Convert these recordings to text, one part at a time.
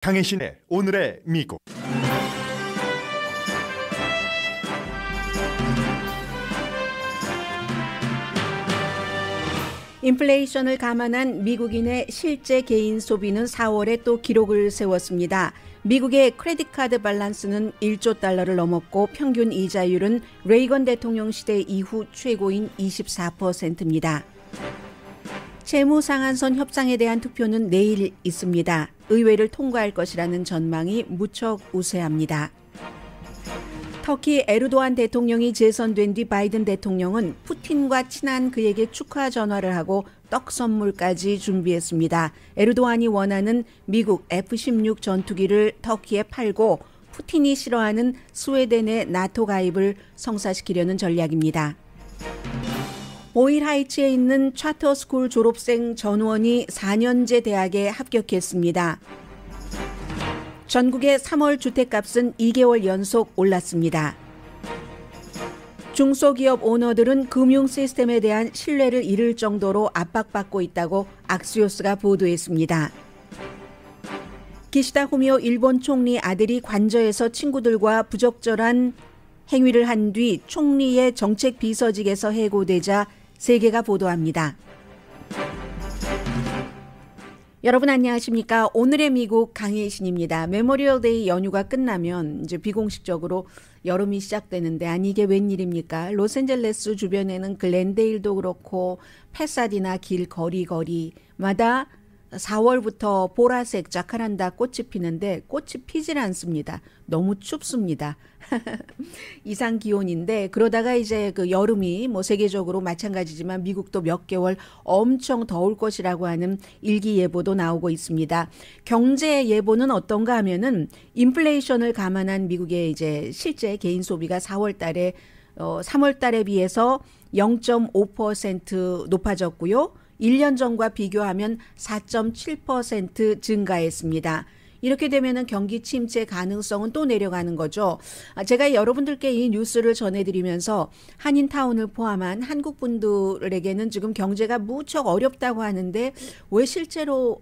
강혜신의 오늘의 미국. 인플레이션을 감안한 미국인의 실제 개인 소비는 4월에 또 기록을 세웠습니다. 미국의 크레딧 카드 밸런스는 1조 달러를 넘었고 평균 이자율은 레이건 대통령 시대 이후 최고인 24%입니다. 채무 상한선 협상에 대한 투표는 내일 있습니다. 의회를 통과할 것이라는 전망이 무척 우세합니다. 터키 에르도안 대통령이 재선된 뒤 바이든 대통령은 푸틴과 친한 그에게 축하 전화를 하고 떡 선물까지 준비했습니다. 에르도안이 원하는 미국 F-16 전투기를 터키에 팔고 푸틴이 싫어하는 스웨덴의 나토 가입을 성사시키려는 전략입니다. 보일 하이츠에 있는 차터스쿨 졸업생 전원이 4년제 대학에 합격했습니다. 전국의 3월 주택값은 2개월 연속 올랐습니다. 중소기업 오너들은 금융 시스템에 대한 신뢰를 잃을 정도로 압박받고 있다고 악시오스가 보도했습니다. 기시다 후미오 일본 총리 아들이 관저에서 친구들과 부적절한 행위를 한 뒤 총리의 정책 비서직에서 해고되자 세계가 보도합니다. 여러분 안녕하십니까? 오늘의 미국 강혜신입니다. 메모리얼 데이 연휴가 끝나면 이제 비공식적으로 여름이 시작되는데 아니 이게 웬일입니까? 로스앤젤레스 주변에는 글렌데일도 그렇고 패사디나 길 거리마다 4월부터 보라색 자카란다 꽃이 피는데 꽃이 피질 않습니다. 너무 춥습니다. 이상 기온인데 그러다가 이제 그 여름이 뭐 세계적으로 마찬가지지만 미국도 몇 개월 엄청 더울 것이라고 하는 일기예보도 나오고 있습니다. 경제 예보는 어떤가 하면은 인플레이션을 감안한 미국의 이제 실제 개인 소비가 4월 달에 3월 달에 비해서 0.5% 높아졌고요. 1년 전과 비교하면 4.7% 증가했습니다. 이렇게 되면은 경기 침체 가능성은 또 내려가는 거죠. 제가 여러분들께 이 뉴스를 전해드리면서 한인타운을 포함한 한국 분들에게는 지금 경제가 무척 어렵다고 하는데 왜 실제로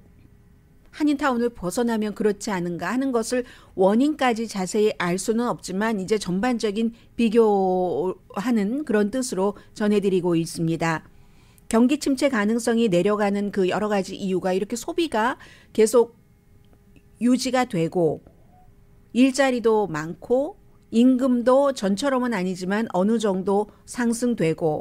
한인타운을 벗어나면 그렇지 않은가 하는 것을 원인까지 자세히 알 수는 없지만 이제 전반적인 비교하는 그런 뜻으로 전해드리고 있습니다. 경기 침체 가능성이 내려가는 그 여러 가지 이유가 이렇게 소비가 계속 유지가 되고 일자리도 많고 임금도 전처럼은 아니지만 어느 정도 상승되고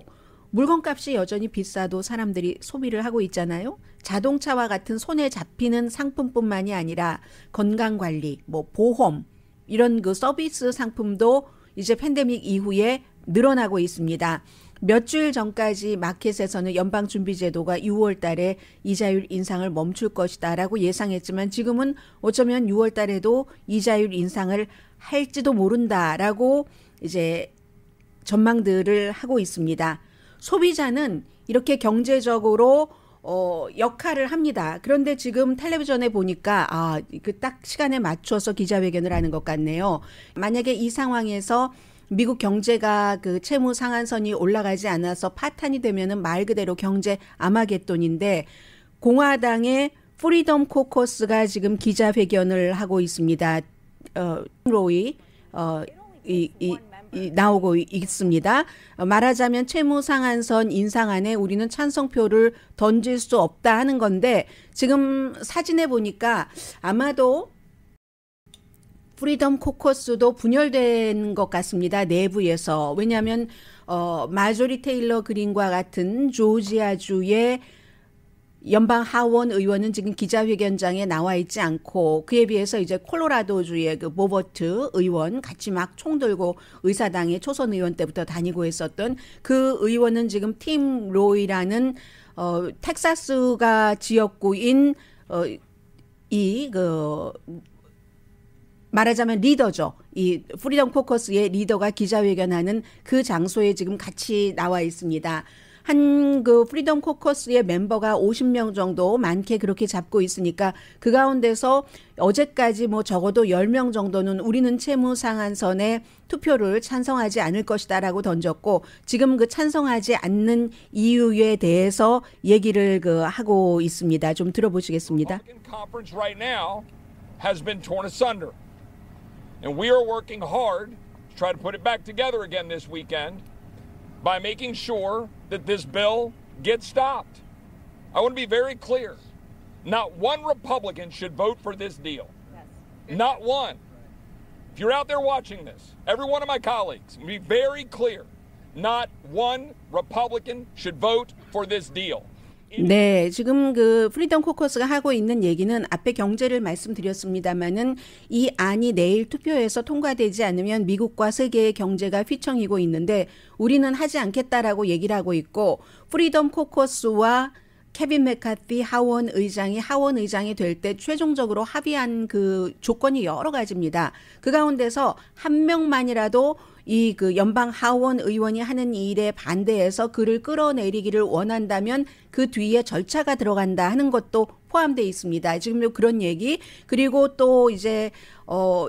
물건값이 여전히 비싸도 사람들이 소비를 하고 있잖아요. 자동차와 같은 손에 잡히는 상품뿐만이 아니라 건강관리, 뭐 보험 이런 그 서비스 상품도 이제 팬데믹 이후에 늘어나고 있습니다. 몇 주일 전까지 마켓에서는 연방준비제도가 6월 달에 이자율 인상을 멈출 것이다라고 예상했지만 지금은 어쩌면 6월 달에도 이자율 인상을 할지도 모른다라고 이제 전망들을 하고 있습니다. 소비자는 이렇게 경제적으로 역할을 합니다. 그런데 지금 텔레비전에 보니까 그 딱 시간에 맞춰서 기자회견을 하는 것 같네요. 만약에 이 상황에서 미국 경제가 그 채무 상한선이 올라가지 않아서 파탄이 되면은 말 그대로 경제 아마겟돈인데 공화당의 프리덤 코커스가 지금 기자회견을 하고 있습니다. 로이 나오고 있습니다. 말하자면 채무 상한선 인상안에 우리는 찬성표를 던질 수 없다 하는 건데 지금 사진에 보니까 아마도 프리덤 코커스도 분열된 것 같습니다. 내부에서. 왜냐하면 마조리 테일러 그린과 같은 조지아주의 연방 하원 의원은 지금 기자회견장에 나와 있지 않고 그에 비해서 이제 콜로라도주의 그 보버트 의원 같이 막 총 들고 의사당의 초선 의원 때부터 다니고 있었던 그 의원은 지금 팀 로이라는 텍사스가 지역구인 말하자면 리더죠. 이 프리덤 코커스의 리더가 기자회견하는 그 장소에 지금 같이 나와 있습니다. 한 그 프리덤 코커스의 멤버가 50명 정도 많게 그렇게 잡고 있으니까 그 가운데서 어제까지 뭐 적어도 10명 정도는 우리는 채무 상한선에 투표를 찬성하지 않을 것이다라고 던졌고 지금 그 찬성하지 않는 이유에 대해서 얘기를 하고 있습니다. 좀 들어보시겠습니다. has been torn asunder. And we are working hard to try to put it back together again this weekend by making sure that this bill gets stopped. I want to be very clear. Not one Republican should vote for this deal. Not one. If you're out there watching this, every one of my colleagues, be very clear. Not one Republican should vote for this deal. 네, 지금 그 프리덤 코커스가 하고 있는 얘기는 앞에 경제를 말씀드렸습니다마는 이 안이 내일 투표에서 통과되지 않으면 미국과 세계의 경제가 휘청이고 있는데 우리는 하지 않겠다라고 얘기를 하고 있고 프리덤 코커스와 케빈 메카티 하원 의장이 될 때 최종적으로 합의한 그 조건이 여러 가지입니다. 그 가운데서 한 명만이라도 이 그 연방 하원 의원이 하는 일에 반대해서 그를 끌어내리기를 원한다면 그 뒤에 절차가 들어간다 하는 것도 포함되어 있습니다. 지금 그런 얘기 그리고 또 이제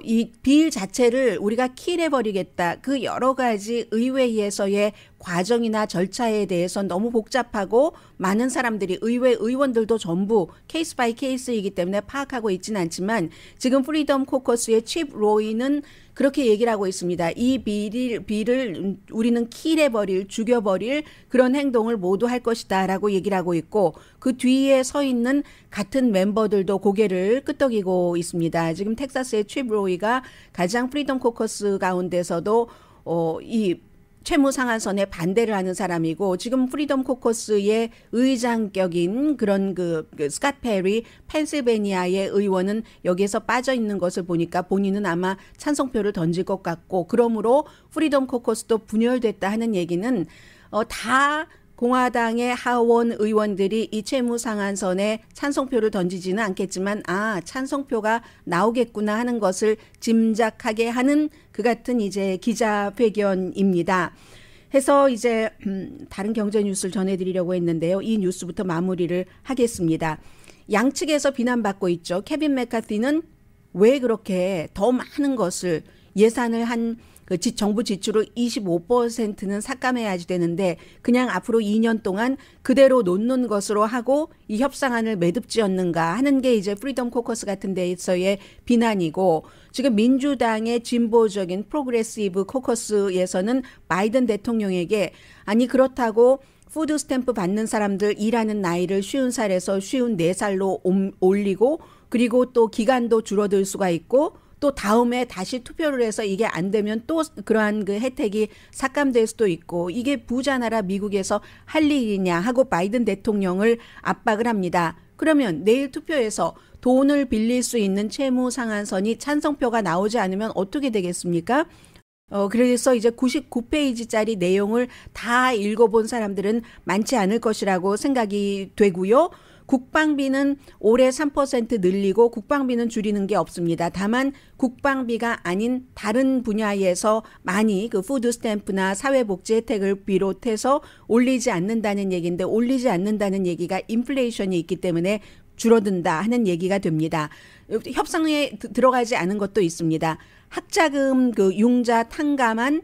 이 비일 자체를 우리가 킬해버리겠다. 그 여러 가지 의회에서의 과정이나 절차에 대해서 너무 복잡하고 많은 사람들이 의회 의원들도 전부 케이스 바이 케이스이기 때문에 파악하고 있지는 않지만 지금 프리덤 코커스의 칩 로이는 그렇게 얘기를 하고 있습니다. 이 비를 우리는 킬해버릴, 죽여버릴 그런 행동을 모두 할 것이다 라고 얘기를 하고 있고 그 뒤에 서 있는 같은 멤버들도 고개를 끄덕이고 있습니다. 지금 텍사스의 칩 로이가 가장 프리덤 코커스 가운데서도 이 채무 상한선에 반대를 하는 사람이고 지금 프리덤 코커스의 의장격인 그런 그 스캇 페리 펜실베니아의 의원은 여기에서 빠져 있는 것을 보니까 본인은 아마 찬성표를 던질 것 같고 그러므로 프리덤 코커스도 분열됐다 하는 얘기는 다 공화당의 하원 의원들이 이 채무 상한선에 찬성표를 던지지는 않겠지만 찬성표가 나오겠구나 하는 것을 짐작하게 하는 그 같은 이제 기자회견입니다. 해서 이제 다른 경제 뉴스를 전해드리려고 했는데요. 이 뉴스부터 마무리를 하겠습니다. 양측에서 비난받고 있죠. 케빈 메카티는 왜 그렇게 더 많은 것을 예산을 한 정부 지출을 25%는 삭감해야지 되는데 그냥 앞으로 2년 동안 그대로 놓는 것으로 하고 이 협상안을 매듭지었는가 하는 게 이제 프리덤 코커스 같은 데에서의 비난이고 지금 민주당의 진보적인 프로그레시브 코커스에서는 바이든 대통령에게 아니 그렇다고 푸드 스탬프 받는 사람들 일하는 나이를 50살에서 54살로 올리고 그리고 또 기간도 줄어들 수가 있고 또 다음에 다시 투표를 해서 이게 안 되면 또 그러한 그 혜택이 삭감될 수도 있고 이게 부자 나라 미국에서 할 일이냐 하고 바이든 대통령을 압박을 합니다. 그러면 내일 투표에서 돈을 빌릴 수 있는 채무 상한선이 찬성표가 나오지 않으면 어떻게 되겠습니까? 그래서 이제 99페이지짜리 내용을 다 읽어본 사람들은 많지 않을 것이라고 생각이 되고요. 국방비는 올해 3% 늘리고 국방비는 줄이는 게 없습니다. 다만 국방비가 아닌 다른 분야에서 많이 그 푸드 스탬프나 사회복지 혜택을 비롯해서 올리지 않는다는 얘기인데 올리지 않는다는 얘기가 인플레이션이 있기 때문에 줄어든다 하는 얘기가 됩니다. 협상에 들어가지 않은 것도 있습니다. 학자금 그 융자 탕감한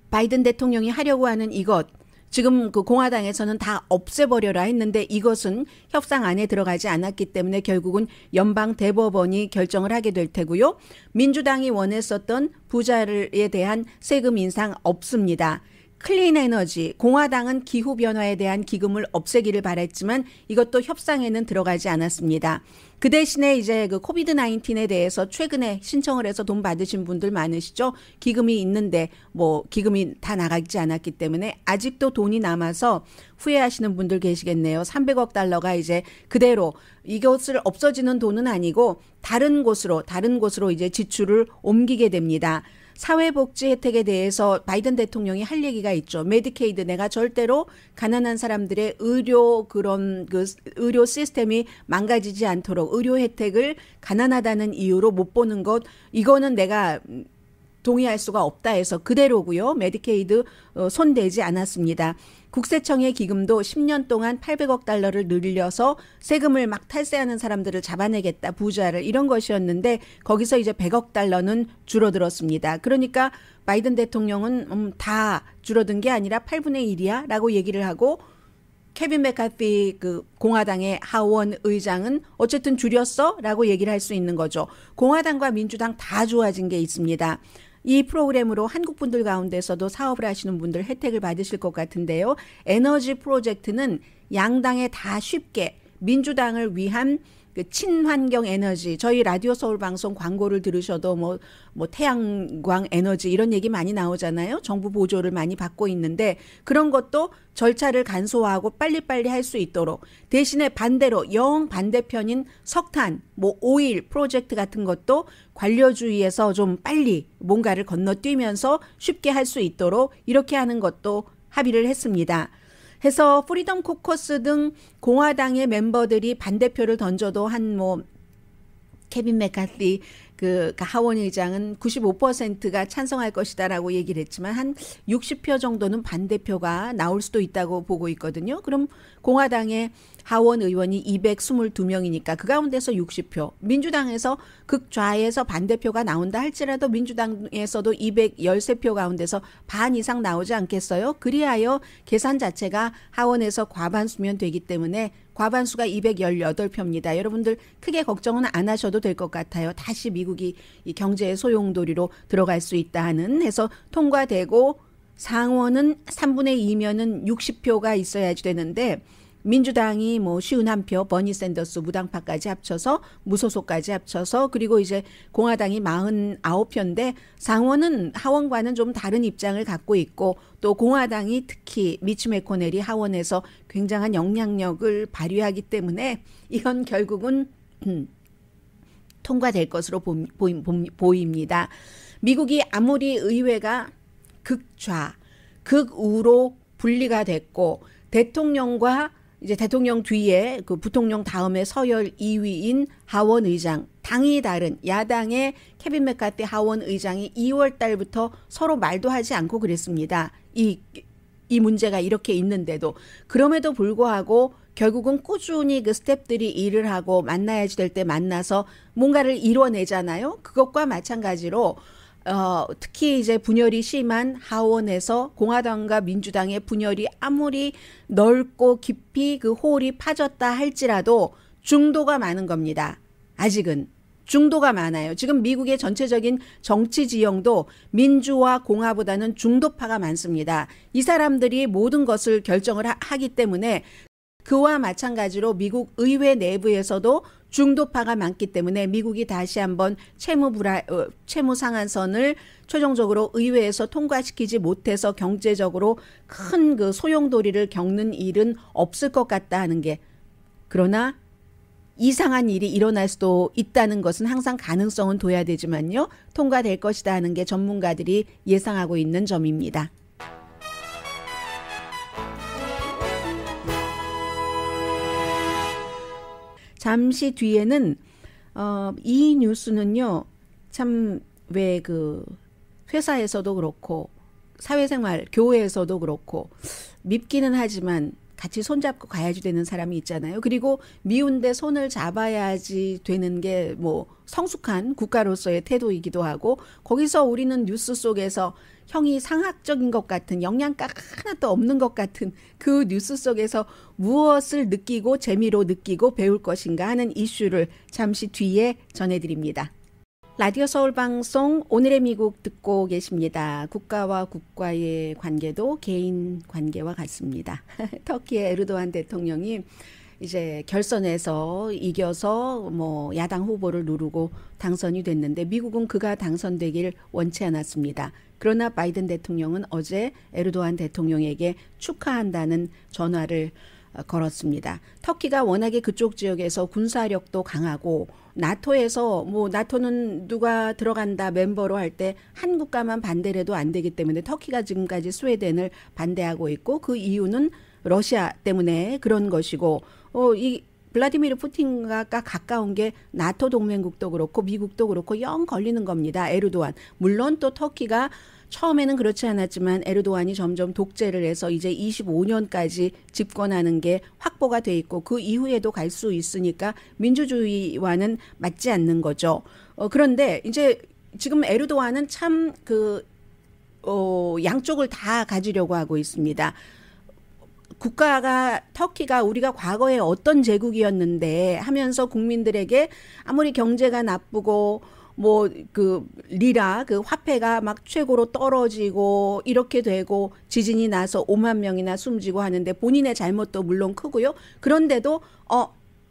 바이든 대통령이 하려고 하는 이것 지금 그 공화당에서는 다 없애버려라 했는데 이것은 협상 안에 들어가지 않았기 때문에 결국은 연방 대법원이 결정을 하게 될 테고요. 민주당이 원했었던 부자에 대한 세금 인상 없습니다. 클린 에너지, 공화당은 기후변화에 대한 기금을 없애기를 바랬지만 이것도 협상에는 들어가지 않았습니다. 그 대신에 이제 그 코비드 19에 대해서 최근에 신청을 해서 돈 받으신 분들 많으시죠? 기금이 있는데 뭐 기금이 다 나가지 않았기 때문에 아직도 돈이 남아서 후회하시는 분들 계시겠네요. 300억 달러가 이제 그대로 이것을 없어지는 돈은 아니고 다른 곳으로 이제 지출을 옮기게 됩니다. 사회복지 혜택에 대해서 바이든 대통령이 할 얘기가 있죠. 메디케이드 내가 절대로 가난한 사람들의 의료 시스템이 망가지지 않도록 의료 혜택을 가난하다는 이유로 못 보는 것 이거는 내가 동의할 수가 없다 해서 그대로고요. 메디케이드 손대지 않았습니다. 국세청의 기금도 10년 동안 800억 달러를 늘려서 세금을 막 탈세하는 사람들을 잡아내겠다. 부자를 이런 것이었는데 거기서 이제 100억 달러는 줄어들었습니다. 그러니까 바이든 대통령은 다 줄어든 게 아니라 8분의 1이야 라고 얘기를 하고 케빈 메카티 그 공화당의 하원 의장은 어쨌든 줄였어라고 얘기를 할 수 있는 거죠. 공화당과 민주당 다 좋아진 게 있습니다. 이 프로그램으로 한국 분들 가운데서도 사업을 하시는 분들 혜택을 받으실 것 같은데요. 에너지 프로젝트는 양당에 다 쉽게 민주당을 위한 그 친환경 에너지, 저희 라디오 서울 방송 광고를 들으셔도 뭐 태양광 에너지 이런 얘기 많이 나오잖아요. 정부 보조를 많이 받고 있는데 그런 것도 절차를 간소화하고 빨리빨리 할 수 있도록, 대신에 반대로 영 반대편인 석탄, 뭐 오일 프로젝트 같은 것도 관료주의에서 좀 빨리 뭔가를 건너뛰면서 쉽게 할 수 있도록 이렇게 하는 것도 합의를 했습니다. 해서 프리덤 코커스 등 공화당의 멤버들이 반대표를 던져도 한 뭐 케빈 메카티 그 하원 의장은 95%가 찬성할 것이다라고 얘기를 했지만 한 60표 정도는 반대표가 나올 수도 있다고 보고 있거든요. 그럼 공화당의 하원 의원이 222명이니까 그 가운데서 60표, 민주당에서 극좌에서 반대표가 나온다 할지라도 민주당에서도 213표 가운데서 반 이상 나오지 않겠어요? 그리하여 계산 자체가 하원에서 과반수면 되기 때문에 과반수가 218표입니다. 여러분들 크게 걱정은 안 하셔도 될 것 같아요. 다시 미국이 이 경제의 소용돌이로 들어갈 수 있다 하는 해서 통과되고 상원은 3분의 2면은 60표가 있어야지 되는데 민주당이 뭐 51표, 버니 샌더스 무당파까지 합쳐서 무소속까지 합쳐서 그리고 이제 공화당이 49표인데 상원은 하원과는 좀 다른 입장을 갖고 있고 또 공화당이 특히 미치 매코넬이 하원에서 굉장한 영향력을 발휘하기 때문에 이건 결국은 통과될 것으로 보입니다. 미국이 아무리 의회가 극좌, 극우로 분리가 됐고 대통령과 이제 대통령 뒤에 그 부통령 다음에 서열 2위인 하원 의장, 당이 다른 야당의 케빈 메카티 하원 의장이 2월 달부터 서로 말도 하지 않고 그랬습니다. 이 문제가 이렇게 있는데도 그럼에도 불구하고 결국은 꾸준히 그 스태프들이 일을 하고 만나야지 될 때 만나서 뭔가를 이뤄내잖아요. 그것과 마찬가지로 특히 이제 분열이 심한 하원에서 공화당과 민주당의 분열이 아무리 넓고 깊이 그 홀이 파졌다 할지라도 중도가 많은 겁니다. 아직은 중도가 많아요. 지금 미국의 전체적인 정치 지형도 민주와 공화보다는 중도파가 많습니다. 이 사람들이 모든 것을 결정을 하기 때문에 그와 마찬가지로 미국 의회 내부에서도 중도파가 많기 때문에 미국이 다시 한번 채무 상한선을 최종적으로 의회에서 통과시키지 못해서 경제적으로 큰 그 소용돌이를 겪는 일은 없을 것 같다 하는 게, 그러나 이상한 일이 일어날 수도 있다는 것은 항상 가능성은 둬야 되지만요. 통과될 것이다 하는 게 전문가들이 예상하고 있는 점입니다. 잠시 뒤에는 이 뉴스는요. 참 왜 그 회사에서도 그렇고 사회생활, 교회에서도 그렇고 밉기는 하지만 같이 손잡고 가야지 되는 사람이 있잖아요. 그리고 미운데 손을 잡아야지 되는 게 뭐 성숙한 국가로서의 태도이기도 하고, 거기서 우리는 뉴스 속에서 형이 상학적인 것 같은, 영양가 하나도 없는 것 같은 그 뉴스 속에서 무엇을 느끼고 재미로 느끼고 배울 것인가 하는 이슈를 잠시 뒤에 전해드립니다. 라디오 서울 방송 오늘의 미국 듣고 계십니다. 국가와 국가의 관계도 개인 관계와 같습니다. 터키의 에르도안 대통령이 이제 결선에서 이겨서 뭐 야당 후보를 누르고 당선이 됐는데 미국은 그가 당선되길 원치 않았습니다. 그러나 바이든 대통령은 어제 에르도안 대통령에게 축하한다는 전화를 걸었습니다. 터키가 워낙에 그쪽 지역에서 군사력도 강하고 나토에서 뭐 나토는 누가 들어간다 멤버로 할 때 한 국가만 반대를 해도 안 되기 때문에 터키가 지금까지 스웨덴을 반대하고 있고, 그 이유는 러시아 때문에 그런 것이고, 이 블라디미르 푸틴과 가까운 게 나토 동맹국도 그렇고 미국도 그렇고 영 걸리는 겁니다. 에르도안. 물론 또 터키가 처음에는 그렇지 않았지만 에르도안이 점점 독재를 해서 이제 25년까지 집권하는 게 확보가 돼 있고 그 이후에도 갈 수 있으니까 민주주의와는 맞지 않는 거죠. 그런데 이제 지금 에르도안은 참 양쪽을 다 가지려고 하고 있습니다. 국가가 터키가 우리가 과거에 어떤 제국이었는데 하면서 국민들에게 아무리 경제가 나쁘고 뭐 그 리라 그 화폐가 막 최고로 떨어지고 이렇게 되고 지진이 나서 5만 명이나 숨지고 하는데 본인의 잘못도 물론 크고요. 그런데도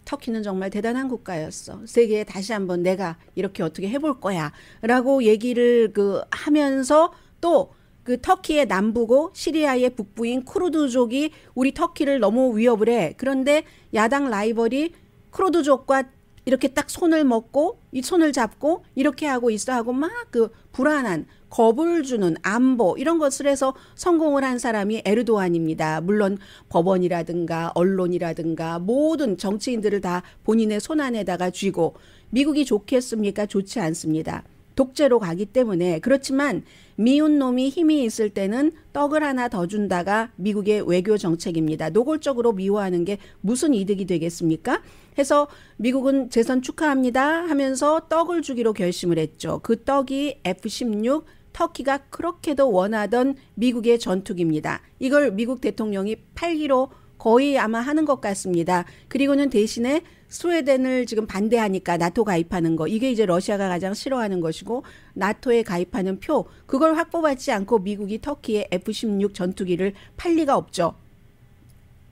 터키는 정말 대단한 국가였어. 세계에 다시 한번 내가 이렇게 어떻게 해볼 거야라고 얘기를 하면서 또 그 터키의 남부고 시리아의 북부인 쿠르드족이 우리 터키를 너무 위협을 해. 그런데 야당 라이벌이 쿠르드족과 이렇게 딱 손을 먹고 이 손을 잡고 이렇게 하고 있어 하고 막 그 불안한 겁을 주는 안보 이런 것을 해서 성공을 한 사람이 에르도안입니다. 물론 법원이라든가 언론이라든가 모든 정치인들을 다 본인의 손 안에다가 쥐고 미국이 좋겠습니까? 좋지 않습니다. 독재로 가기 때문에. 그렇지만 미운 놈이 힘이 있을 때는 떡을 하나 더 준다가 미국의 외교 정책입니다. 노골적으로 미워하는 게 무슨 이득이 되겠습니까? 해서 미국은 재선 축하합니다 하면서 떡을 주기로 결심을 했죠. 그 떡이 F-16 터키가 그렇게도 원하던 미국의 전투기입니다. 이걸 미국 대통령이 팔기로 거의 아마 하는 것 같습니다. 그리고는 대신에 스웨덴을 지금 반대하니까 나토 가입하는 거, 이게 이제 러시아가 가장 싫어하는 것이고 나토에 가입하는 표, 그걸 확보받지 않고 미국이 터키에 F-16 전투기를 팔 리가 없죠.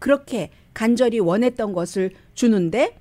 그렇게 간절히 원했던 것을 주는데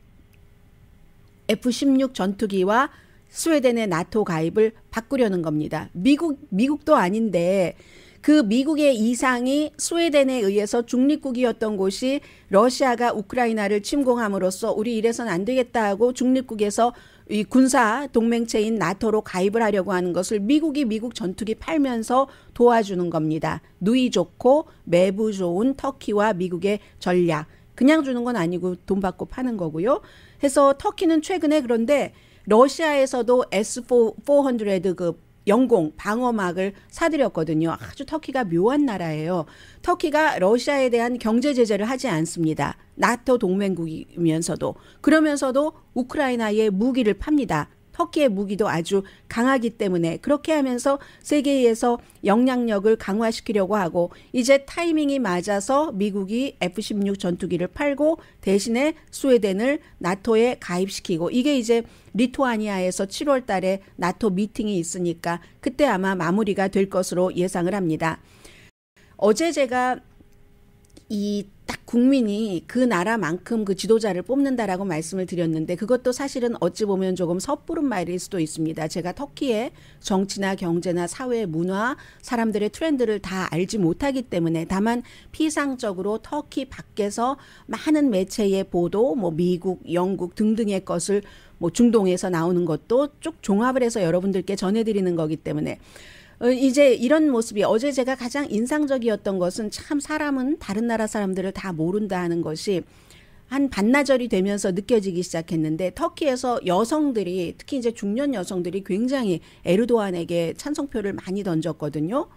F-16 전투기와 스웨덴의 나토 가입을 바꾸려는 겁니다. 미국도 아닌데 그 미국의 이상이 스웨덴에 의해서 중립국이었던 곳이 러시아가 우크라이나를 침공함으로써 우리 이래선 안 되겠다 하고 중립국에서 이 군사 동맹체인 나토로 가입을 하려고 하는 것을 미국이 미국 전투기 팔면서 도와주는 겁니다. 누이 좋고 매부 좋은 터키와 미국의 전략. 그냥 주는 건 아니고 돈 받고 파는 거고요. 해서 터키는 최근에 그런데 러시아에서도 S-400급 영공 방어막을 사들였거든요. 아주 터키가 묘한 나라예요. 터키가 러시아에 대한 경제 제재를 하지 않습니다. 나토 동맹국이면서도. 그러면서도 우크라이나에 무기를 팝니다. 터키의 무기도 아주 강하기 때문에 그렇게 하면서 세계에서 영향력을 강화시키려고 하고 이제 타이밍이 맞아서 미국이 F-16 전투기를 팔고 대신에 스웨덴을 나토에 가입시키고 이게 이제 리투아니아에서 7월 달에 나토 미팅이 있으니까 그때 아마 마무리가 될 것으로 예상을 합니다. 어제 제가 이 딱 국민이 그 나라만큼 그 지도자를 뽑는다라고 말씀을 드렸는데 그것도 사실은 어찌 보면 조금 섣부른 말일 수도 있습니다. 제가 터키의 정치나 경제나 사회, 문화, 사람들의 트렌드를 다 알지 못하기 때문에 다만 피상적으로 터키 밖에서 많은 매체의 보도, 뭐 미국, 영국 등등의 것을 뭐 중동에서 나오는 것도 쭉 종합을 해서 여러분들께 전해드리는 거기 때문에 이제 이런 모습이 어제 제가 가장 인상적이었던 것은 참 사람은 다른 나라 사람들을 다 모른다 하는 것이 한 반나절이 되면서 느껴지기 시작했는데 터키에서 여성들이 특히 이제 중년 여성들이 굉장히 에르도안에게 찬성표를 많이 던졌거든요.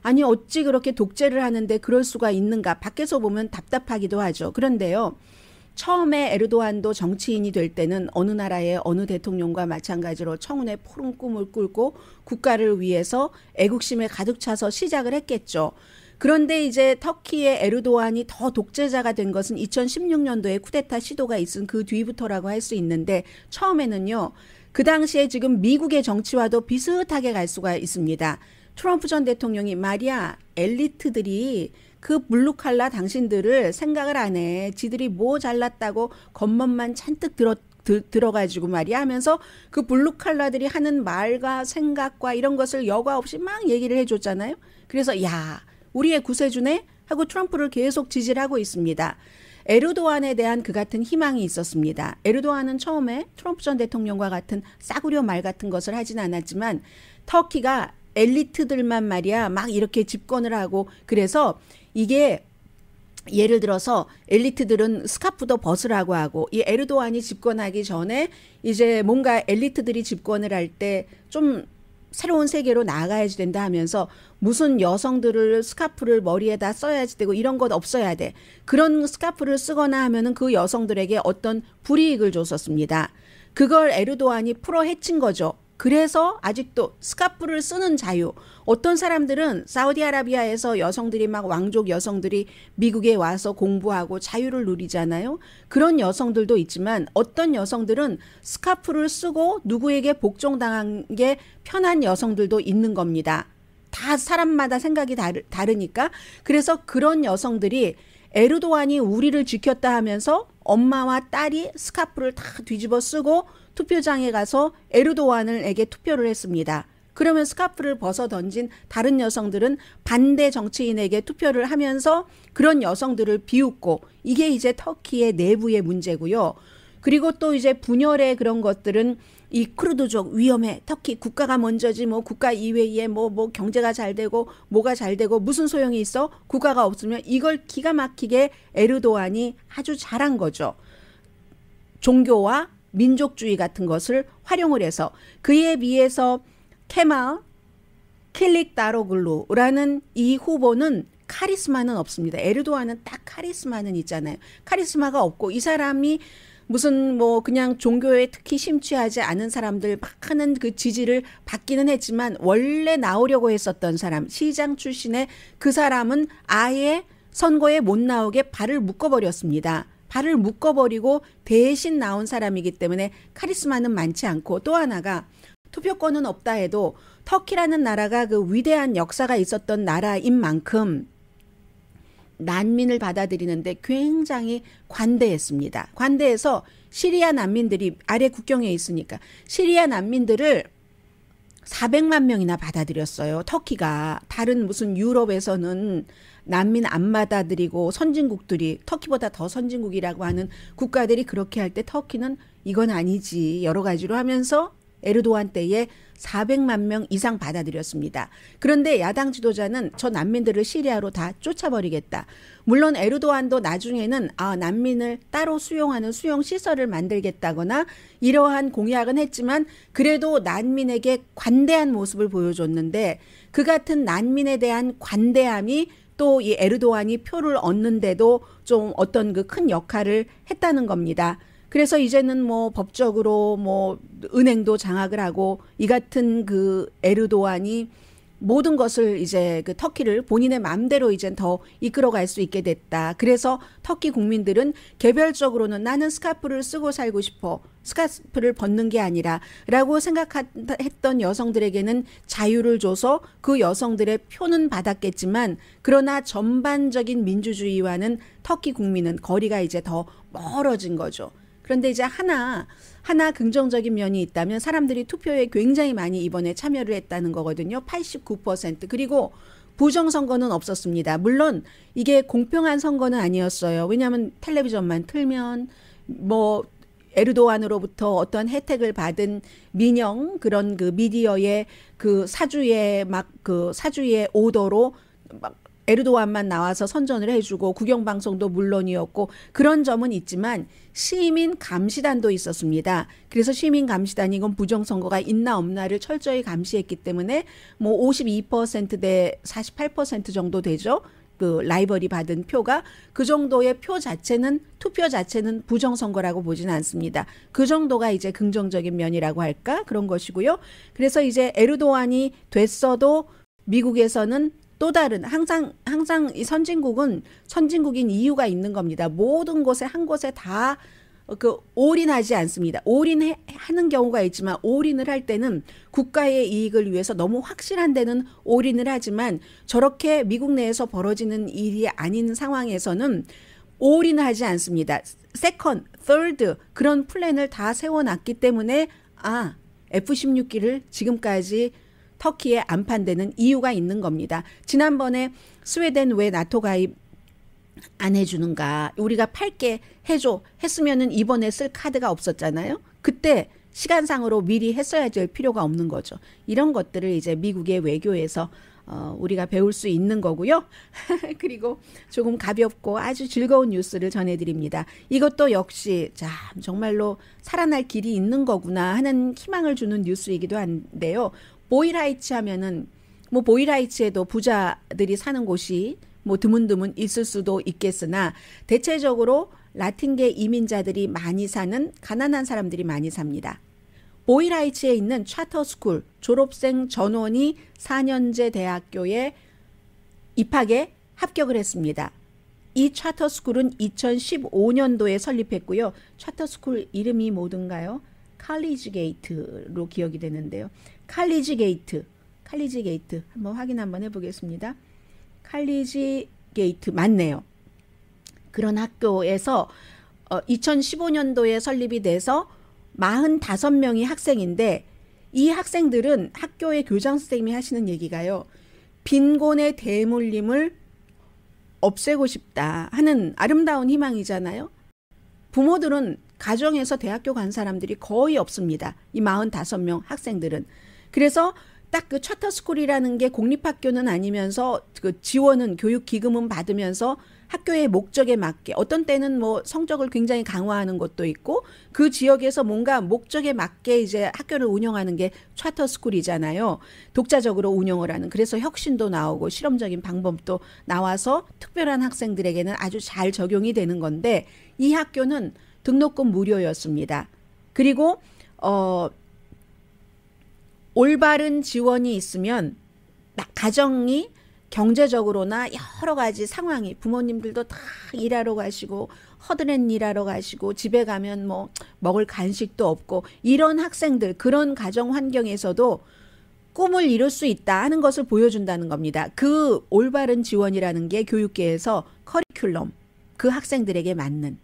아니 어찌 그렇게 독재를 하는데 그럴 수가 있는가 밖에서 보면 답답하기도 하죠. 그런데요. 처음에 에르도안도 정치인이 될 때는 어느 나라의 어느 대통령과 마찬가지로 청운의 푸른 꿈을 꿀고 국가를 위해서 애국심에 가득 차서 시작을 했겠죠. 그런데 이제 터키의 에르도안이 더 독재자가 된 것은 2016년도에 쿠데타 시도가 있은 그 뒤부터라고 할 수 있는데 처음에는요. 그 당시에 지금 미국의 정치와도 비슷하게 갈 수가 있습니다. 트럼프 전 대통령이 말이야 엘리트들이 그 블루칼라 당신들을 생각을 안 해. 지들이 뭐 잘났다고 겉멋만 잔뜩 들어가지고 말이야 하면서 그 블루칼라들이 하는 말과 생각과 이런 것을 여과 없이 막 얘기를 해줬잖아요. 그래서 야 우리의 구세주네 하고 트럼프를 계속 지지를 하고 있습니다. 에르도안에 대한 그 같은 희망이 있었습니다. 에르도안은 처음에 트럼프 전 대통령과 같은 싸구려 말 같은 것을 하진 않았지만 터키가 엘리트들만 말이야 막 이렇게 집권을 하고 그래서 이게 예를 들어서 엘리트들은 스카프도 벗으라고 하고 이 에르도안이 집권하기 전에 이제 뭔가 엘리트들이 집권을 할 때 좀 새로운 세계로 나아가야지 된다 하면서 무슨 여성들을 스카프를 머리에다 써야지 되고 이런 것 없어야 돼. 그런 스카프를 쓰거나 하면은 그 여성들에게 어떤 불이익을 줬었습니다. 그걸 에르도안이 풀어 헤친 거죠. 그래서 아직도 스카프를 쓰는 자유. 어떤 사람들은 사우디아라비아에서 여성들이 막 왕족 여성들이 미국에 와서 공부하고 자유를 누리잖아요. 그런 여성들도 있지만 어떤 여성들은 스카프를 쓰고 누구에게 복종당한 게 편한 여성들도 있는 겁니다. 다 사람마다 생각이 다르니까. 그래서 그런 여성들이 에르도안이 우리를 지켰다 하면서 엄마와 딸이 스카프를 다 뒤집어 쓰고 투표장에 가서 에르도안에게 투표를 했습니다. 그러면 스카프를 벗어 던진 다른 여성들은 반대 정치인에게 투표를 하면서 그런 여성들을 비웃고, 이게 이제 터키의 내부의 문제고요. 그리고 또 이제 분열의 그런 것들은 이 쿠르드족 위험해. 터키 국가가 먼저지 뭐 국가 이외에 뭐 경제가 잘 되고 뭐가 잘 되고 무슨 소용이 있어? 국가가 없으면. 이걸 기가 막히게 에르도안이 아주 잘한 거죠. 종교와 민족주의 같은 것을 활용을 해서. 그에 비해서 케말 킬릭다로글루라는 이 후보는 카리스마는 없습니다. 에르도안은 딱 카리스마는 있잖아요. 카리스마가 없고, 이 사람이 무슨 뭐 그냥 종교에 특히 심취하지 않은 사람들 막 하는 그 지지를 받기는 했지만, 원래 나오려고 했었던 사람, 시장 출신의 그 사람은 아예 선거에 못 나오게 발을 묶어버렸습니다. 발을 묶어버리고 대신 나온 사람이기 때문에 카리스마는 많지 않고, 또 하나가 투표권은 없다 해도 터키라는 나라가 그 위대한 역사가 있었던 나라인 만큼 난민을 받아들이는데 굉장히 관대했습니다. 관대해서 시리아 난민들이 아래 국경에 있으니까 시리아 난민들을 400만 명이나 받아들였어요. 터키가. 다른 무슨 유럽에서는 난민 안 받아들이고 선진국들이, 터키보다 더 선진국이라고 하는 국가들이 그렇게 할 때 터키는 이건 아니지 여러 가지로 하면서 에르도안 때에 400만 명 이상 받아들였습니다. 그런데 야당 지도자는 저 난민들을 시리아로 다 쫓아버리겠다. 물론 에르도안도 나중에는 난민을 따로 수용하는 수용시설을 만들겠다거나 이러한 공약은 했지만, 그래도 난민에게 관대한 모습을 보여줬는데, 그 같은 난민에 대한 관대함이 또 이 에르도안이 표를 얻는데도 좀 어떤 그 큰 역할을 했다는 겁니다. 그래서 이제는 뭐 법적으로 뭐 은행도 장악을 하고, 이 같은 그 에르도안이 모든 것을 이제 그 터키를 본인의 마음대로 이제 더 이끌어갈 수 있게 됐다. 그래서 터키 국민들은 개별적으로는 나는 스카프를 쓰고 살고 싶어, 스카프를 벗는 게 아니라 라고 생각했던 여성들에게는 자유를 줘서 그 여성들의 표는 받았겠지만, 그러나 전반적인 민주주의와는 터키 국민은 거리가 이제 더 멀어진 거죠. 그런데 이제 하나 긍정적인 면이 있다면, 사람들이 투표에 굉장히 많이 이번에 참여를 했다는 거거든요. 89%. 그리고 부정선거는 없었습니다. 물론 이게 공평한 선거는 아니었어요. 왜냐하면 텔레비전만 틀면 뭐 에르도안으로부터 어떤 혜택을 받은 민영, 그런 그 미디어의 그 사주의 오더로 막 에르도안만 나와서 선전을 해주고 국영방송도 물론이었고, 그런 점은 있지만 시민 감시단도 있었습니다. 그래서 시민 감시단이 이건 부정선거가 있나 없나를 철저히 감시했기 때문에 뭐 52%대 48% 정도 되죠. 그 라이벌이 받은 표가, 그 정도의 표 자체는, 투표 자체는 부정선거라고 보지는 않습니다. 그 정도가 이제 긍정적인 면이라고 할까? 그런 것이고요. 그래서 이제 에르도안이 됐어도 미국에서는 또 다른, 항상 이 선진국인 이유가 있는 겁니다. 모든 곳에 한 곳에 다 그 올인하지 않습니다. 올인하는 경우가 있지만, 올인을 할 때는 국가의 이익을 위해서 너무 확실한 데는 올인을 하지만, 저렇게 미국 내에서 벌어지는 일이 아닌 상황에서는 올인을 하지 않습니다. 세컨드, third 그런 플랜을 다 세워놨기 때문에 F-16기를 지금까지 터키에 안판되는 이유가 있는 겁니다. 지난번에 스웨덴 왜 나토 가입 안 해주는가, 우리가 팔게 해줘 했으면은 이번에 쓸 카드가 없었잖아요. 그때 시간상으로 미리 했어야 될 필요가 없는 거죠. 이런 것들을 이제 미국의 외교에서 우리가 배울 수 있는 거고요. 그리고 조금 가볍고 아주 즐거운 뉴스를 전해드립니다. 이것도 역시 정말로 살아날 길이 있는 거구나 하는 희망을 주는 뉴스이기도 한데요. 보이라이츠 하면은 뭐 보이라이츠에도 부자들이 사는 곳이 뭐 드문드문 있을 수도 있겠으나, 대체적으로 라틴계 이민자들이 많이 사는, 가난한 사람들이 많이 삽니다. 보일하이츠에 있는 차터스쿨 졸업생 전원이 4년제 대학교에 입학에 합격을 했습니다. 이 차터스쿨은 2015년도에 설립했고요. 차터스쿨 이름이 뭐든가요? 칼리지 게이트로 기억이 되는데요. 칼리지 게이트 한번 확인 한번 해보겠습니다. 칼리지 게이트 맞네요. 그런 학교에서 2015년도에 설립이 돼서 45명이 학생인데 이 학생들은 학교의 교장 선생님이 하시는 얘기가요. 빈곤의 대물림을 없애고 싶다 하는 아름다운 희망이잖아요. 부모들은 가정에서 대학교 간 사람들이 거의 없습니다. 이 45명 학생들은. 그래서 딱 그 차터스쿨이라는 게 공립학교는 아니면서 그 지원은 교육기금은 받으면서 학교의 목적에 맞게 어떤 때는 뭐 성적을 굉장히 강화하는 것도 있고 그 지역에서 뭔가 목적에 맞게 이제 학교를 운영하는 게 차터스쿨이잖아요. 독자적으로 운영을 하는. 그래서 혁신도 나오고 실험적인 방법도 나와서 특별한 학생들에게는 아주 잘 적용이 되는 건데 이 학교는 등록금 무료였습니다. 그리고 올바른 지원이 있으면 가정이 경제적으로나 여러 가지 상황이 부모님들도 다 일하러 가시고 허드렛 일하러 가시고 집에 가면 뭐 먹을 간식도 없고 이런 학생들 그런 가정 환경에서도 꿈을 이룰 수 있다 하는 것을 보여준다는 겁니다. 그 올바른 지원이라는 게 교육계에서 커리큘럼 그 학생들에게 맞는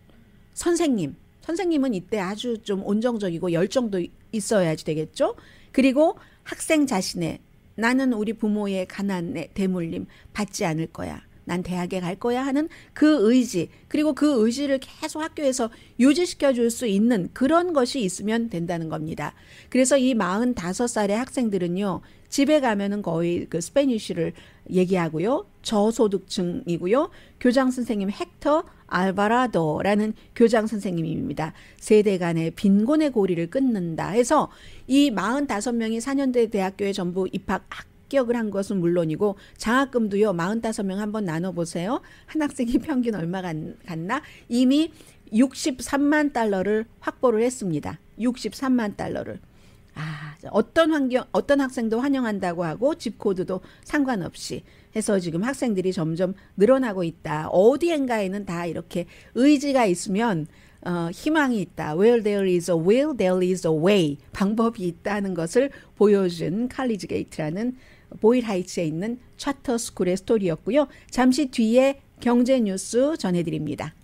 선생님은 이때 아주 좀 온정적이고 열정도 있어야지 되겠죠. 그리고 학생 자신의 나는 우리 부모의 가난의 대물림 받지 않을 거야. 난 대학에 갈 거야 하는 그 의지 그리고 그 의지를 계속 학교에서 유지시켜 줄 수 있는 그런 것이 있으면 된다는 겁니다. 그래서 이 45살의 학생들은요. 집에 가면은 거의 그 스페니쉬를 얘기하고요. 저소득층이고요. 교장 선생님 헥터 알바라도라는 교장 선생님입니다. 세대 간의 빈곤의 고리를 끊는다 해서 이 45명이 4년대 대학교에 전부 합격을 한 것은 물론이고 장학금도요. 45명 한번 나눠보세요. 한 학생이 평균 얼마 갔나? 이미 63만 달러를 확보를 했습니다. 63만 달러를. 어떤 학생도 환영한다고 하고 집 코드도 상관없이 해서 지금 학생들이 점점 늘어나고 있다. 어디엔가에는 다 이렇게 의지가 있으면 희망이 있다. Where there is a will, there is a way. 방법이 있다는 것을 보여준 칼리지 게이트라는 보일하이츠에 있는 차터스쿨의 스토리였고요. 잠시 뒤에 경제 뉴스 전해드립니다.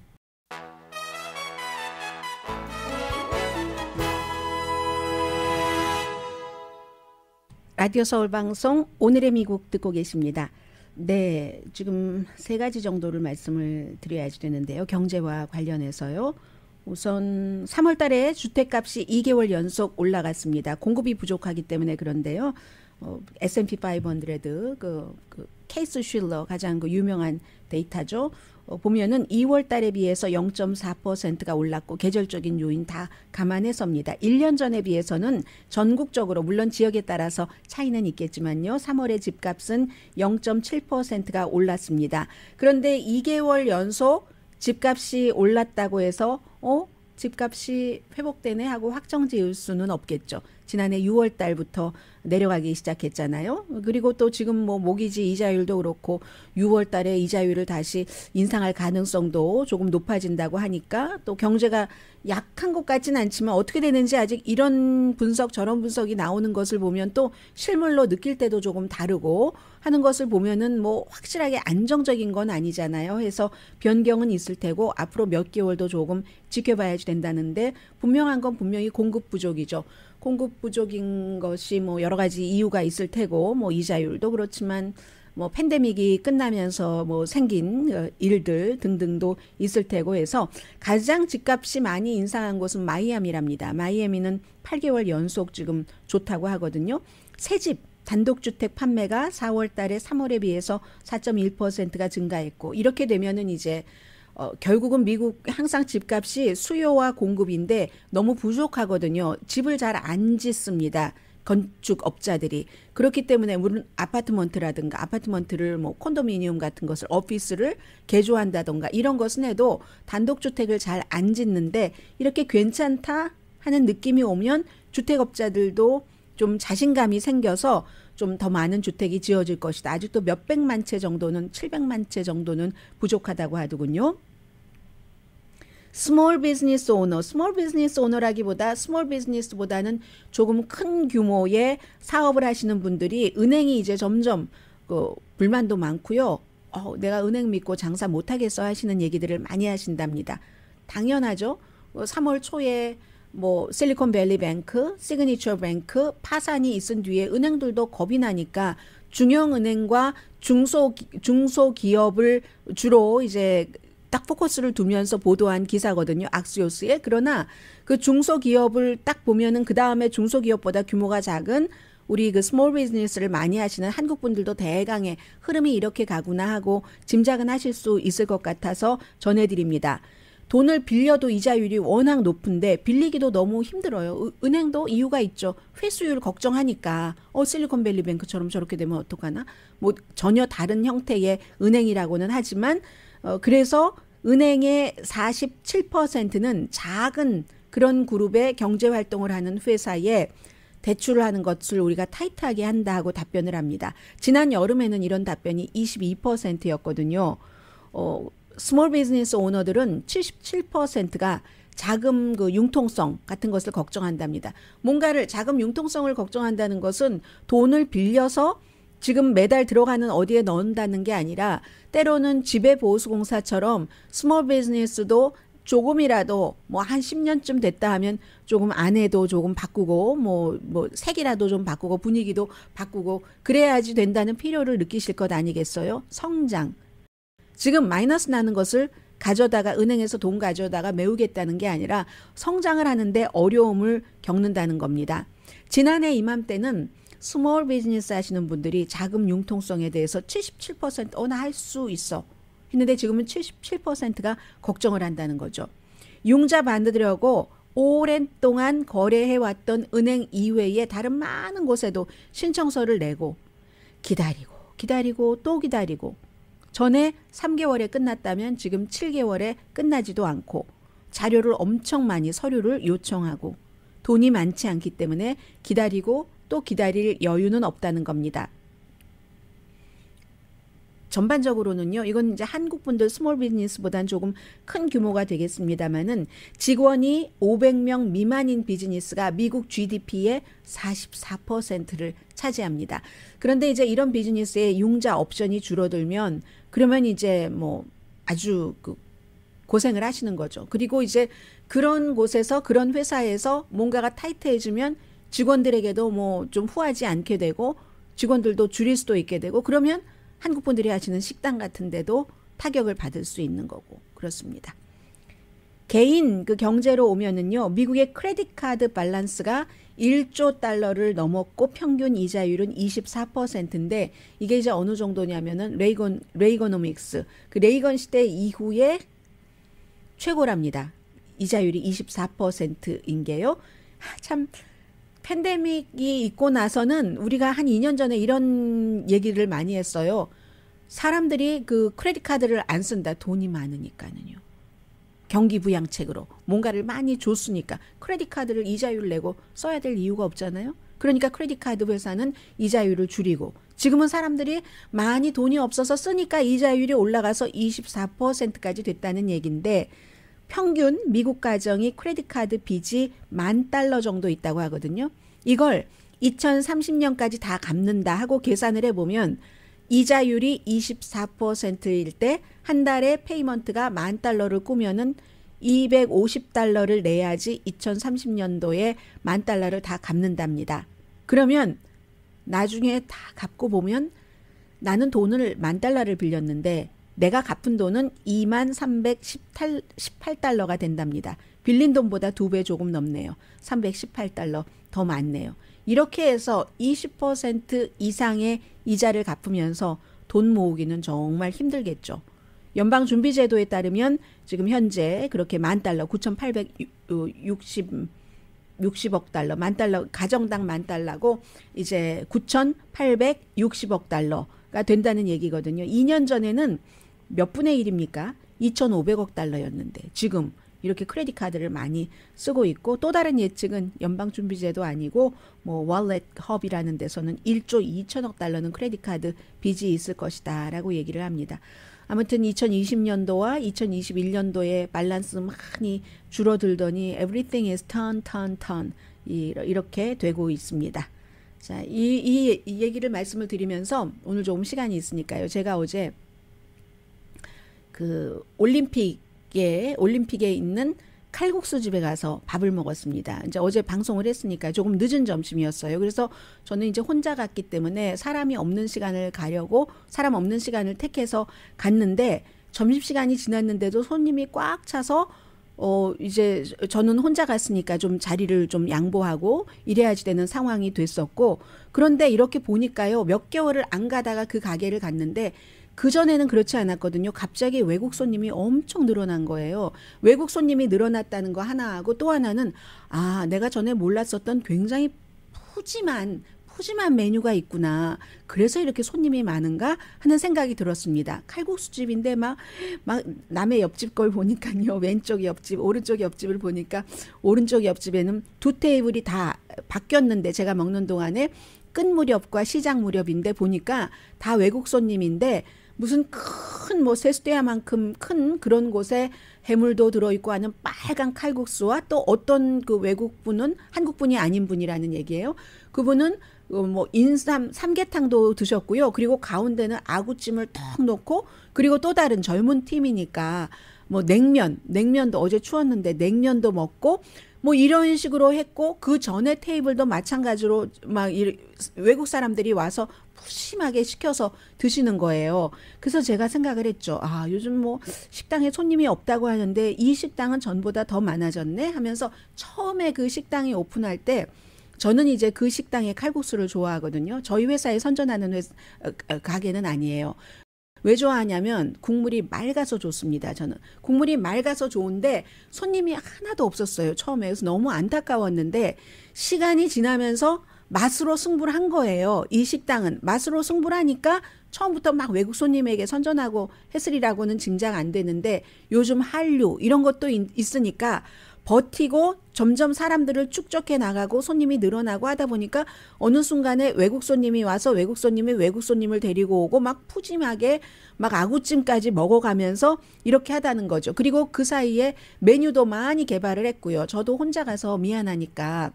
라디오 서울 방송 오늘의 미국 듣고 계십니다. 네, 지금 세 가지 정도를 말씀을 드려야지 되는데요. 경제와 관련해서요. 우선 3월 달에 주택값이 2개월 연속 올라갔습니다. 공급이 부족하기 때문에 그런데요. S&P 500 그 케이스 슐러 가장 그 유명한 데이터죠. 보면은 2월 달에 비해서 0.4%가 올랐고 계절적인 요인 다 감안해서입니다. 1년 전에 비해서는 전국적으로 물론 지역에 따라서 차이는 있겠지만요. 3월에 집값은 0.7%가 올랐습니다. 그런데 2개월 연속 집값이 올랐다고 해서 집값이 회복되네 하고 확정 지을 수는 없겠죠. 지난해 6월 달부터 내려가기 시작했잖아요. 그리고 또 지금 뭐 모기지 이자율도 그렇고 6월 달에 이자율을 다시 인상할 가능성도 조금 높아진다고 하니까 또 경제가 약한 것 같지는 않지만 어떻게 되는지 아직 이런 분석 저런 분석이 나오는 것을 보면 또 실물로 느낄 때도 조금 다르고 하는 것을 보면은 뭐 확실하게 안정적인 건 아니잖아요. 해서 변경은 있을 테고 앞으로 몇 개월도 조금 지켜봐야지 된다는데 분명한 건 분명히 공급 부족이죠. 공급 부족인 것이 뭐 여러 가지 이유가 있을 테고 뭐 이자율도 그렇지만 뭐 팬데믹이 끝나면서 뭐 생긴 일들 등등도 있을 테고 해서 가장 집값이 많이 인상한 곳은 마이애미랍니다. 마이애미는 8개월 연속 지금 좋다고 하거든요. 새집 단독주택 판매가 4월 달에 3월에 비해서 4.1%가 증가했고 이렇게 되면은 이제 결국은 미국 항상 집값이 수요와 공급인데 너무 부족하거든요. 집을 잘 안 짓습니다. 건축업자들이. 그렇기 때문에 물론 아파트먼트를 뭐 콘도미니엄 같은 것을 오피스를 개조한다던가 이런 것은 해도 단독주택을 잘 안 짓는데 이렇게 괜찮다 하는 느낌이 오면 주택업자들도 좀 자신감이 생겨서 좀 더 많은 주택이 지어질 것이다. 아직도 몇백만 채 정도는 700만 채 정도는 부족하다고 하더군요. 스몰 비즈니스 오너, 스몰 비즈니스 오너라기보다 스몰 비즈니스보다는 조금 큰 규모의 사업을 하시는 분들이 은행이 이제 점점 불만도 많고요. 내가 은행 믿고 장사 못하겠어 하시는 얘기들을 많이 하신답니다. 당연하죠. 3월 초에 실리콘밸리 뱅크, 시그니처 뱅크 파산이 있은 뒤에 은행들도 겁이 나니까 중형은행과 중소기업을 주로 이제 딱 포커스를 두면서 보도한 기사거든요. 악시오스에. 그러나 그 중소기업을 딱 보면은 그 다음에 중소기업보다 규모가 작은 우리 그 스몰 비즈니스를 많이 하시는 한국 분들도 대강의 흐름이 이렇게 가구나 하고 짐작은 하실 수 있을 것 같아서 전해드립니다. 돈을 빌려도 이자율이 워낙 높은데 빌리기도 너무 힘들어요. 은행도 이유가 있죠. 회수율 걱정하니까 실리콘밸리 뱅크처럼 저렇게 되면 어떡하나? 전혀 다른 형태의 은행이라고는 하지만 그래서 은행의 47%는 작은 그런 그룹의 경제활동을 하는 회사에 대출을 하는 것을 우리가 타이트하게 한다 하고 답변을 합니다. 지난 여름에는 이런 답변이 22%였거든요. 스몰 비즈니스 오너들은 77%가 자금 융통성 같은 것을 걱정한답니다. 뭔가를 자금 융통성을 걱정한다는 것은 돈을 빌려서 지금 매달 들어가는 어디에 넣는다는 게 아니라 때로는 지배보수공사처럼 스몰 비즈니스도 조금이라도 한 10년쯤 됐다 하면 조금 안에도 조금 바꾸고 색이라도 좀 바꾸고 분위기도 바꾸고 그래야지 된다는 필요를 느끼실 것 아니겠어요? 성장. 지금 마이너스 나는 것을 가져다가 은행에서 돈 가져다가 메우겠다는 게 아니라 성장을 하는데 어려움을 겪는다는 겁니다. 지난해 이맘때는 스몰 비즈니스 하시는 분들이 자금 융통성에 대해서 77% 나 할 수 있어 했는데 지금은 77%가 걱정을 한다는 거죠. 융자 받으려고 오랜 동안 거래해왔던 은행 이외에 다른 많은 곳에도 신청서를 내고 기다리고 또 기다리고 전에 3개월에 끝났다면 지금 7개월에 끝나지도 않고 자료를 엄청 많이 서류를 요청하고 돈이 많지 않기 때문에 기다리고 또 기다릴 여유는 없다는 겁니다. 전반적으로는요. 이건 이제 한국 분들 스몰 비즈니스보다는 조금 큰 규모가 되겠습니다만은 직원이 500명 미만인 비즈니스가 미국 GDP의 44%를 차지합니다. 그런데 이제 이런 비즈니스의 융자 옵션이 줄어들면 그러면 이제 아주 고생을 하시는 거죠. 그리고 이제 그런 곳에서 그런 회사에서 뭔가가 타이트해지면 직원들에게도 좀 후하지 않게 되고 직원들도 줄일 수도 있게 되고 그러면 한국 분들이 하시는 식당 같은 데도 타격을 받을 수 있는 거고 그렇습니다. 개인 경제로 오면은요. 미국의 크레딧 카드 밸런스가 1조 달러를 넘었고 평균 이자율은 24%인데 이게 이제 어느 정도냐면은 레이거노믹스 레이건 시대 이후에 최고랍니다. 이자율이 24%인 게요. 참 팬데믹이 있고 나서는 우리가 한 2년 전에 이런 얘기를 많이 했어요. 사람들이 크레딧 카드를 안 쓴다. 돈이 많으니까는요. 경기 부양책으로 뭔가를 많이 줬으니까 크레딧 카드를 이자율 내고 써야 될 이유가 없잖아요. 그러니까 크레딧 카드 회사는 이자율을 줄이고 지금은 사람들이 많이 돈이 없어서 쓰니까 이자율이 올라가서 24%까지 됐다는 얘기인데 평균 미국 가정이 크레딧 카드 빚이 $10,000 정도 있다고 하거든요. 이걸 2030년까지 다 갚는다 하고 계산을 해보면 이자율이 24%일 때 한 달에 페이먼트가 $10,000를 꾸면은 $250를 내야지 2030년도에 $10,000를 다 갚는답니다. 그러면 나중에 다 갚고 보면 나는 돈을 $10,000를 빌렸는데 내가 갚은 돈은 $2318가 된답니다. 빌린 돈보다 2배 조금 넘네요. $318 더 많네요. 이렇게 해서 20% 이상의 이자를 갚으면서 돈 모으기는 정말 힘들겠죠. 연방준비제도에 따르면 지금 현재 그렇게 $10,000, 9,860억 달러, $10,000, 가정당 $10,000고 이제 9,860억 달러가 된다는 얘기거든요. 2년 전에는 몇 분의 1입니까? 2,500억 달러였는데 지금 이렇게 크레딧 카드를 많이 쓰고 있고, 또 다른 예측은 연방준비제도 아니고 뭐 월렛 헙이라는 데서는 1조 2천억 달러는 크레딧 카드 빚이 있을 것이다라고 얘기를 합니다. 아무튼 2020년도와 2021년도에 밸런스 많이 줄어들더니 everything is turn 이렇게 되고 있습니다. 자, 이 얘기를 말씀을 드리면서 오늘 조금 시간이 있으니까요. 제가 어제 그 올림픽에 있는 칼국수 집에 가서 밥을 먹었습니다. 이제 어제 방송을 했으니까 조금 늦은 점심이었어요. 그래서 저는 이제 혼자 갔기 때문에 사람이 없는 시간을 가려고 사람 없는 시간을 택해서 갔는데, 점심시간이 지났는데도 손님이 꽉 차서 이제 저는 혼자 갔으니까 좀 자리를 좀 양보하고 이래야지 되는 상황이 됐었고, 그런데 이렇게 보니까요, 몇 개월을 안 가다가 그 가게를 갔는데 그전에는 그렇지 않았거든요. 갑자기 외국 손님이 엄청 늘어난 거예요. 외국 손님이 늘어났다는 거 하나하고, 또 하나는 내가 전에 몰랐었던 굉장히 푸짐한 메뉴가 있구나. 그래서 이렇게 손님이 많은가 하는 생각이 들었습니다. 칼국수집인데 막 남의 옆집 걸 보니까요. 왼쪽 옆집, 오른쪽 옆집을 보니까 오른쪽 옆집에는 두 테이블이 다 바뀌었는데, 제가 먹는 동안에 끝 무렵과 시작 무렵인데 보니까 다 외국 손님인데, 무슨 큰 뭐 세수대야만큼 큰 그런 곳에 해물도 들어있고 하는 빨간 칼국수와, 또 어떤 그 외국분은 한국분이 아닌 분이라는 얘기예요. 그분은 뭐 인삼 삼계탕도 드셨고요. 그리고 가운데는 아구찜을 턱 놓고, 그리고 또 다른 젊은 팀이니까 뭐 냉면도 어제 추웠는데 냉면도 먹고 뭐 이런 식으로 했고, 그 전에 테이블도 마찬가지로 막 외국 사람들이 와서 푸짐하게 시켜서 드시는 거예요. 그래서 제가 생각을 했죠. 요즘 뭐 식당에 손님이 없다고 하는데 이 식당은 전보다 더 많아졌네 하면서, 처음에 그 식당이 오픈할 때 저는 이제 그 식당의 칼국수를 좋아하거든요. 저희 회사에 선전하는 가게는 아니에요. 왜 좋아하냐면 국물이 맑아서 좋습니다. 저는 국물이 맑아서 좋은데 손님이 하나도 없었어요, 처음에. 그래서 너무 안타까웠는데, 시간이 지나면서 맛으로 승부를 한 거예요. 이 식당은 맛으로 승부를 하니까 처음부터 막 외국 손님에게 선전하고 했으리라고는 짐작 안 되는데, 요즘 한류 이런 것도 있으니까 버티고 점점 사람들을 축적해 나가고 손님이 늘어나고 하다 보니까 어느 순간에 외국 손님이 와서 외국 손님이 외국 손님을 데리고 오고 막 푸짐하게 막 아구찜까지 먹어가면서 이렇게 하다는 거죠. 그리고 그 사이에 메뉴도 많이 개발을 했고요. 저도 혼자 가서 미안하니까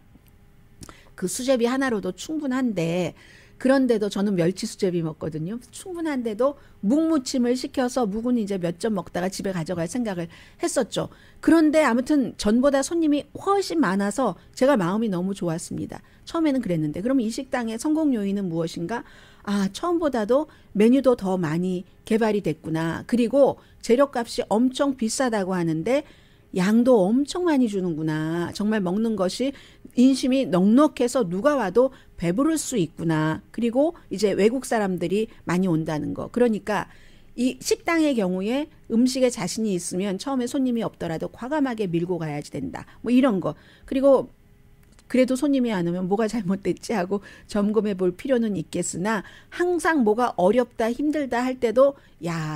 그 수제비 하나로도 충분한데, 그런데도 저는 멸치 수제비 먹거든요. 충분한데도 묵무침을 시켜서 묵은 이제 몇 점 먹다가 집에 가져갈 생각을 했었죠. 그런데 아무튼 전보다 손님이 훨씬 많아서 제가 마음이 너무 좋았습니다. 처음에는 그랬는데, 그럼 이 식당의 성공 요인은 무엇인가? 처음보다도 메뉴도 더 많이 개발이 됐구나. 그리고 재료값이 엄청 비싸다고 하는데 양도 엄청 많이 주는구나. 정말 먹는 것이 인심이 넉넉해서 누가 와도 배부를 수 있구나. 그리고 이제 외국 사람들이 많이 온다는 거. 그러니까 이 식당의 경우에 음식에 자신이 있으면 처음에 손님이 없더라도 과감하게 밀고 가야지 된다. 뭐 이런 거. 그리고 그래도 손님이 안 오면 뭐가 잘못됐지 하고 점검해 볼 필요는 있겠으나, 항상 뭐가 어렵다 힘들다 할 때도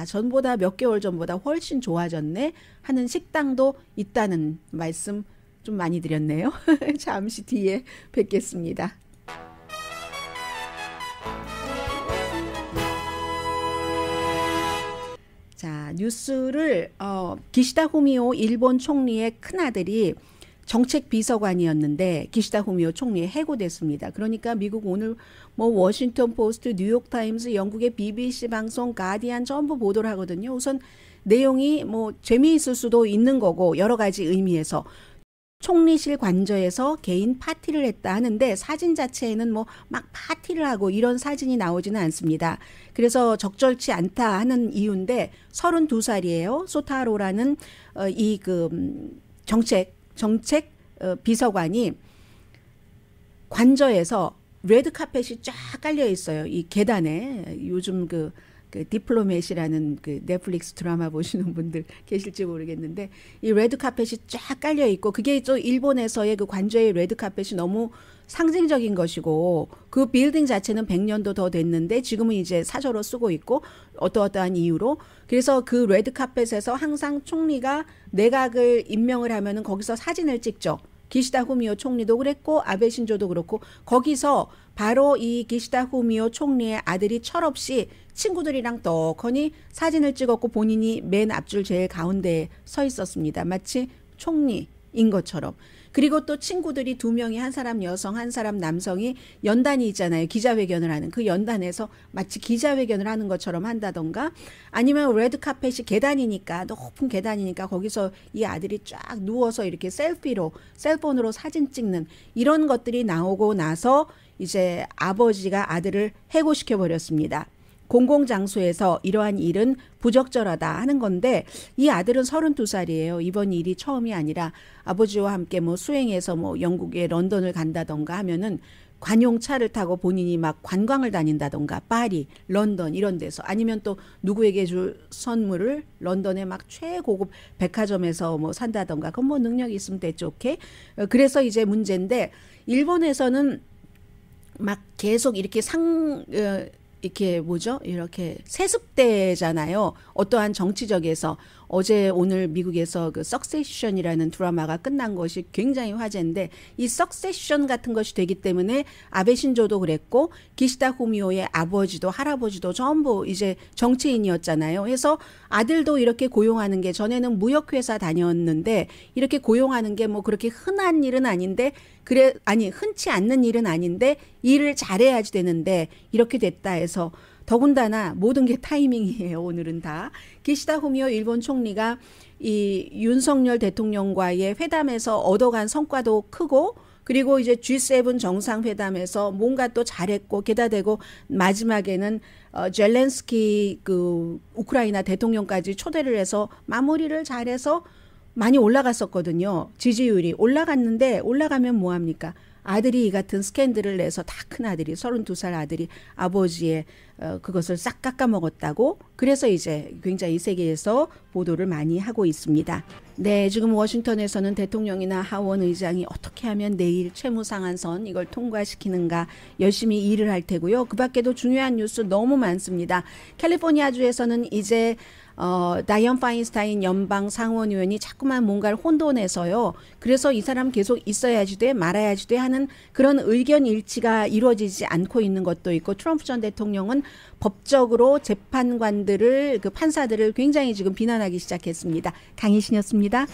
전보다 몇 개월 전보다 훨씬 좋아졌네 하는 식당도 있다는 말씀 좀 많이 드렸네요. 잠시 뒤에 뵙겠습니다. 자, 뉴스를 기시다 후미오 일본 총리의 큰아들이 정책 비서관이었는데 기시다 후미오 총리에 해고됐습니다. 그러니까 미국 오늘 뭐 워싱턴 포스트, 뉴욕 타임스, 영국의 BBC 방송, 가디안 전부 보도를 하거든요. 우선 내용이 뭐 재미있을 수도 있는 거고, 여러 가지 의미에서 총리실 관저에서 개인 파티를 했다 하는데, 사진 자체에는 뭐 막 파티를 하고 이런 사진이 나오지는 않습니다. 그래서 적절치 않다 하는 이유인데, 32살이에요. 소타로라는 이 정책 비서관이 관저에서 레드 카펫이 쫙 깔려 있어요. 이 계단에 요즘 그 그 디플로맷이라는 그 넷플릭스 드라마 보시는 분들 계실지 모르겠는데 이 레드 카펫이 쫙 깔려 있고 그게 또 일본에서의 그 관저의 레드 카펫이 너무 상징적인 것이고 그 빌딩 자체는 100년도 더 됐는데 지금은 이제 사저로 쓰고 있고 어떠어떠한 이유로 그래서 그 레드 카펫에서 항상 총리가 내각을 임명을 하면은 거기서 사진을 찍죠. 기시다 후미오 총리도 그랬고 아베 신조도 그렇고 거기서 바로 이 기시다 후미오 총리의 아들이 철없이 친구들이랑 떡하니 사진을 찍었고 본인이 맨 앞줄 제일 가운데에 서 있었습니다. 마치 총리인 것처럼. 그리고 또 친구들이 2명이 한 사람 여성 한 사람 남성이 연단이 있잖아요. 기자회견을 하는 그 연단에서 마치 기자회견을 하는 것처럼 한다던가 아니면 레드 카펫이 계단이니까 높은 계단이니까 거기서 이 아들이 쫙 누워서 이렇게 셀폰으로 사진 찍는 이런 것들이 나오고 나서 이제 아버지가 아들을 해고시켜 버렸습니다. 공공장소에서 이러한 일은 부적절하다 하는 건데 이 아들은 32살이에요. 이번 일이 처음이 아니라 아버지와 함께 뭐 수행해서 뭐 영국의 런던을 간다던가 하면은 관용차를 타고 본인이 막 관광을 다닌다던가 파리, 런던 이런 데서 아니면 또 누구에게 줄 선물을 런던의 막 최고급 백화점에서 뭐 산다던가 그건 뭐 능력이 있으면 됐죠. 오케이? 그래서 이제 문제인데 일본에서는 막 계속 이렇게 이렇게 뭐죠? 이렇게 세습되잖아요. 어떠한 정치적에서 어제 오늘 미국에서 그 석세션이라는 드라마가 끝난 것이 굉장히 화제인데 이 석세션 같은 것이 되기 때문에 아베 신조도 그랬고 기시다 후미오의 아버지도 할아버지도 전부 이제 정치인이었잖아요. 그래서 아들도 이렇게 고용하는 게 전에는 무역회사 다녔는데 이렇게 고용하는 게 뭐 그렇게 흔한 일은 아닌데 흔치 않는 일은 아닌데 일을 잘해야지 되는데 이렇게 됐다 해서 더군다나 모든 게 타이밍이에요. 오늘은 다. 기시다 후미오 일본 총리가 이 윤석열 대통령과의 회담에서 얻어간 성과도 크고 그리고 이제 G7 정상회담에서 뭔가 또 잘했고 게다 대고 마지막에는 젤렌스키 그 우크라이나 대통령까지 초대를 해서 마무리를 잘해서 많이 올라갔었거든요. 지지율이 올라갔는데 올라가면 뭐합니까? 아들이 이 같은 스캔들을 내서 다 큰 아들이 32살 아들이 아버지의 그것을 싹 깎아먹었다고 그래서 이제 굉장히 세계에서 보도를 많이 하고 있습니다. 네, 지금 워싱턴에서는 대통령이나 하원 의장이 어떻게 하면 내일 채무상한선 이걸 통과시키는가 열심히 일을 할 테고요. 그 밖에도 중요한 뉴스 너무 많습니다. 캘리포니아주에서는 이제 다이언 파인스타인 연방 상원의원이 자꾸만 뭔가를 혼돈해서요. 그래서 이 사람 계속 있어야지 돼 말아야지 돼 하는 그런 의견 일치가 이루어지지 않고 있는 것도 있고 트럼프 전 대통령은 법적으로 재판관들을 그 판사들을 굉장히 지금 비난하기 시작했습니다. 강희신이었습니다.